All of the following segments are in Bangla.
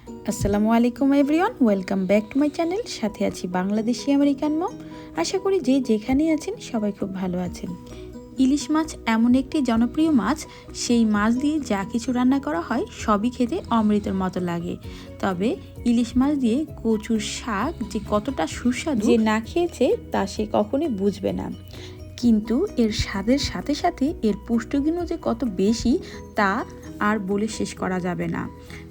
আসসালামু আলাইকুম everyone, welcome back to my channel. সাথে আছি বাংলাদেশি আমেরিকান মম। আশা করি যে যেখানেই আছেন সবাই খুব ভালো আছেন। ইলিশ মাছ এমন একটি জনপ্রিয় মাছ, সেই মাছ দিয়ে যা কিছু রান্না করা হয় সবই খেতে অমৃতের মতো লাগে। তবে ইলিশ মাছ দিয়ে কচুর শাক যে কতটা সুস্বাদু, যে না খেয়েছে তা সে কখনোই বুঝবে না। কিন্তু এর স্বাদের সাথে সাথে এর পুষ্টিগুণও যে কত বেশি তা আর বলে শেষ করা যাবে না।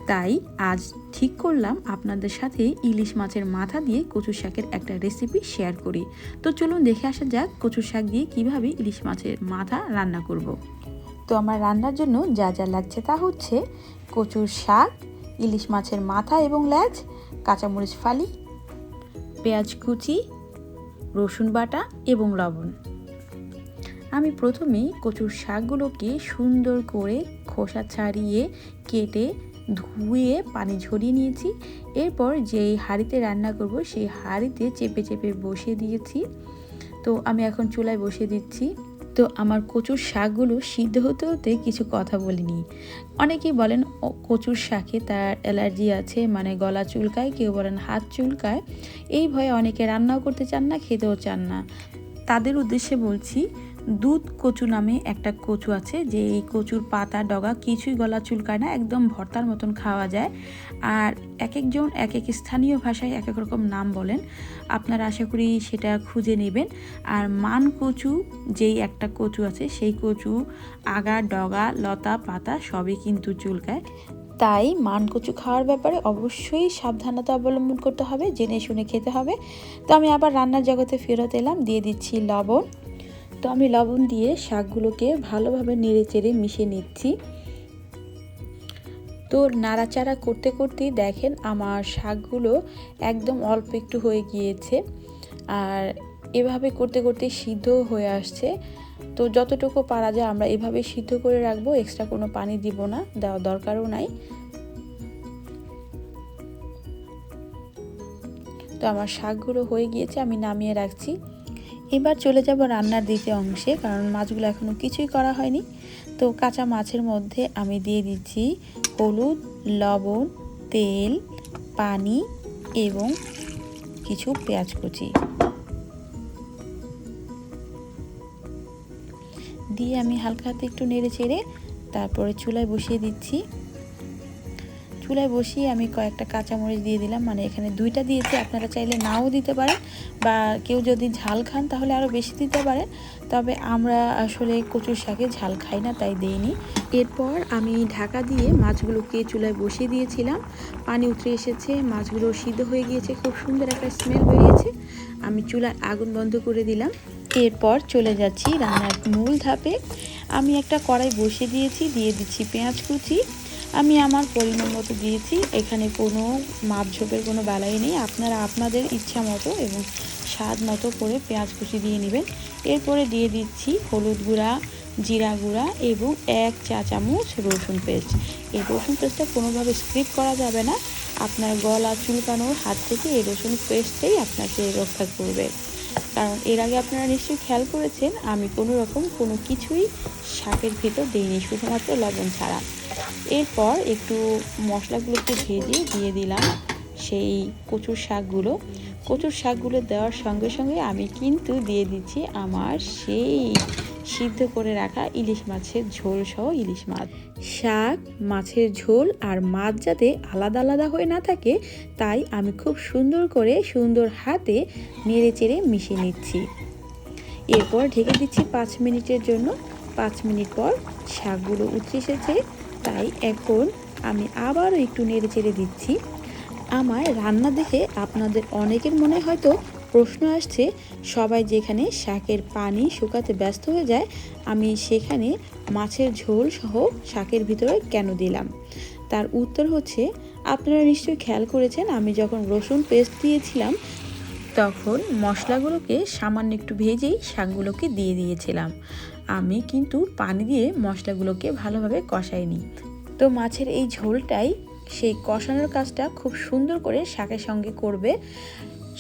তাই আজ ঠিক করলাম আপনাদের সাথে ইলিশ মাছের মাথা দিয়ে কচুর শাকের একটা রেসিপি শেয়ার করি। তো চলুন দেখে আসা যাক কচুর শাক দিয়ে কিভাবে ইলিশ মাছের মাথা রান্না করব। তো আমার রান্নার জন্য যা যা লাগছে তা হচ্ছে কচুর শাক, ইলিশ মাছের মাথা এবং লেজ, কাঁচামরিচ ফালি, পেঁয়াজ কুচি, রসুন বাটা এবং লবণ। আমি প্রথমেই কচুর শাকগুলোকে সুন্দর করে খোসা ছাড়িয়ে কেটে ধুয়ে পানি ঝরিয়ে নিয়েছি। এরপর যেই হাঁড়িতে রান্না করব সেই হাঁড়িতে চেপে চেপে বসিয়ে দিয়েছি। তো আমি এখন চুলায় বসিয়ে দিচ্ছি। তো আমার কচুর শাকগুলো সিদ্ধ হতে হতে কিছু কথা বলিনি। অনেকেই বলেন কচুর শাকে তার অ্যালার্জি আছে, মানে গলা চুলকায়, কেউ বলেন হাত চুলকায়। এই ভয়ে অনেকে রান্নাও করতে চান না, খেতেও চান না। তাদের উদ্দেশ্যে বলছি, দুধ কচু নামে একটা কচু আছে, যে এই কচুর পাতা ডগা কিছুই গলা চুলকায় না, একদম ভর্তার মতন খাওয়া যায়। আর এক একজন এক এক স্থানীয় ভাষায় এক এক রকম নাম বলেন, আপনারা আশা করি সেটা খুঁজে নেবেন। আর মান কচু যেই একটা কচু আছে, সেই কচু আগা ডগা লতা পাতা সবই কিন্তু চুলকায়। তাই মান কচু খাওয়ার ব্যাপারে অবশ্যই সাবধানতা অবলম্বন করতে হবে, জেনে শুনে খেতে হবে। তো আমি আবার রান্নার জগতে ফেরত এলাম, দিয়ে দিচ্ছি লবণ। তো আমি লবণ দিয়ে শাকগুলোকে ভালোভাবে নেড়ে চেড়ে মিশিয়ে নিচ্ছি। তো নাড়াচাড়া করতে করতেই দেখেন আমার শাকগুলো একদম অল্প একটু হয়ে গিয়েছে, আর এভাবে করতে করতে সিদ্ধ হয়ে আসছে। তো যতটুকু পারা যায় আমরা এভাবে সিদ্ধ করে রাখবো, এক্সট্রা কোনো পানি দিব না, দেওয়ার দরকারও নাই। তো আমার শাকগুলো হয়ে গিয়েছে, আমি নামিয়ে রাখছি। এবার চলে যাব রান্নার দ্বিতীয় অংশে, কারণ মাছগুলো এখনও কিছুই করা হয়নি। তো কাঁচা মাছের মধ্যে আমি দিয়ে দিচ্ছি হলুদ, লবণ, তেল, পানি এবং কিছু পেঁয়াজ কুচি দিয়ে আমি হালকা হাতে একটু নেড়ে চেড়ে তারপরে চুলায় বসিয়ে দিচ্ছি। চুলায় বসিয়ে আমি কয়েকটা কাঁচামরিচ দিয়ে দিলাম, মানে এখানে 2টা দিয়েছি, আপনারা চাইলে নাও দিতে পারেন, বা কেউ যদি ঝাল খান তাহলে আরও বেশি দিতে পারেন। তবে আমরা আসলে কচুর শাকে ঝাল খাই না, তাই দেইনি। এরপর আমি ঢাকা দিয়ে মাছগুলোকে চুলায় বসিয়ে দিয়েছিলাম। পানি উতরে এসেছে, মাছগুলো সিদ্ধ হয়ে গিয়েছে, খুব সুন্দর একটা স্মেল বেরিয়েছে। আমি চুলায় আগুন বন্ধ করে দিলাম। এরপর চলে যাচ্ছি রান্নার মূল ধাপে। আমি একটা কড়াই বসিয়ে দিয়েছি, দিয়ে দিচ্ছি পেঁয়াজ কুচি। আমি আমার পরিমাণ মতো দিয়েছি, এখানে কোনো মাপ ঝোপের কোনো বেলাই নেই, আপনারা আপনাদের ইচ্ছা মতো এবং স্বাদ মতো করে পেঁয়াজ কুচি দিয়ে নেবেন। এরপরে দিয়ে দিচ্ছি হলুদ গুঁড়া, জিরা গুঁড়া এবং 1 চা চামচ রসুন পেস্ট। এই রসুন পেস্টটা কোনোভাবে স্কিপ করা যাবে না, আপনার গলা চুলকানোর হাত থেকে এই রসুন পেস্টটাই আপনাকে রক্ষা করবে। কারণ এর আগে আপনারা নিশ্চয়ই খেয়াল করেছেন আমি কোনো কিছুই শাকের ভিতর দিইনি, শুধুমাত্র লবণ ছাড়া। এরপর একটু মশলাগুলোকে ভেজে দিয়ে দিলাম সেই কচুর শাকগুলো দেওয়ার সঙ্গে সঙ্গে আমি কিন্তু দিয়ে দিচ্ছি আমার সেই সিদ্ধ করে রাখা ইলিশ মাছের ঝোল সহ ইলিশ মাছ। শাক, মাছের ঝোল আর মাছ যাতে আলাদা আলাদা হয়ে না থাকে, তাই আমি খুব সুন্দর হাতে নেড়ে চেড়ে মিশিয়ে নিচ্ছি। এরপর ঢেকে দিচ্ছি 5 মিনিটের জন্য। 5 মিনিট পর শাকগুলো উতরে এসেছে, তাই এখন আমি আবারও একটু নেড়ে চেড়ে দিচ্ছি। আমার রান্না দেখে আপনাদের অনেকের মনে হয়তো প্রশ্ন আসছে, সবাই যেখানে শাকের পানি শুকাতে ব্যস্ত হয়ে যায়, আমি সেখানে মাছের ঝোল সহ শাকের ভিতরে কেন দিলাম? তার উত্তর হচ্ছে, আপনারা নিশ্চয়ই খেয়াল করেছেন আমি যখন রসুন পেস্ট দিয়েছিলাম তখন মশলাগুলোকে সামান্য একটু ভেজেই শাকগুলোকে দিয়ে দিয়েছিলাম। আমি কিন্তু পানি দিয়ে মশলাগুলোকে ভালোভাবে কষাইনি। তো মাছের এই ঝোলটাই সেই কষানোর কাজটা খুব সুন্দর করে শাকের সঙ্গে করবে।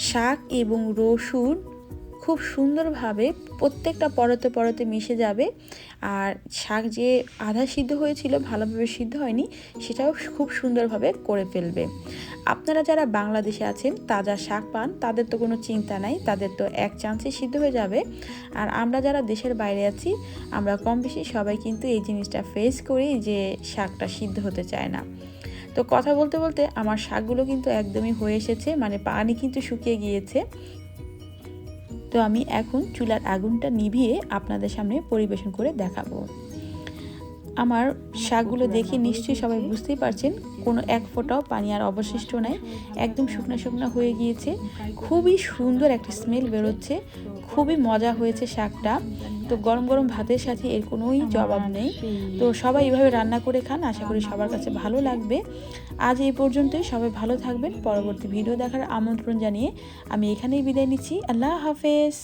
শাক এবং রসুন খুব সুন্দরভাবে প্রত্যেকটা পরতে পরতে মিশে যাবে। আর শাক যে আধা সিদ্ধ হয়েছিল, ভালোভাবে সিদ্ধ হয়নি, সেটাও খুব সুন্দরভাবে করে ফেলবে। আপনারা যারা বাংলাদেশে আছেন, তাজা শাক পান, তাদের তো কোনো চিন্তা নাই, তাদের তো এক চান্সে সিদ্ধ হয়ে যাবে। আর আমরা যারা দেশের বাইরে আছি, আমরা কম বেশি সবাই কিন্তু এই জিনিসটা ফেস করি যে শাকটা সিদ্ধ হতে চায় না। তো কথা বলতে বলতে আমার শাকগুলো কিন্তু একদমই হয়ে এসেছে, মানে পানি কিন্তু শুকিয়ে গিয়েছে। তো আমি এখন চুলার আগুনটা নিভিয়ে আপনাদের সামনে পরিবেশন করে দেখাবো। আমার শাকগুলো দেখে নিশ্চয়ই সবাই বুঝতেই পারছেন, কোনো এক ফোঁটাও পানি আর অবশিষ্ট নাই, একদম শুকনো শুকনো হয়ে গিয়েছে। খুবই সুন্দর একটা স্মেল বেরোচ্ছে, খুবই মজা হয়েছে শাকটা। তো গরম গরম ভাতের সাথে এর কোনোই জবাব নেই। তো সবাই এইভাবে রান্না করে খান, আশা করি সবার কাছে ভালো লাগবে। আজ এই পর্যন্তই, সবাই ভালো থাকবেন। পরবর্তী ভিডিও দেখার আমন্ত্রণ জানিয়ে আমি এখানেই বিদায় নিচ্ছি। আল্লাহ হাফেজ।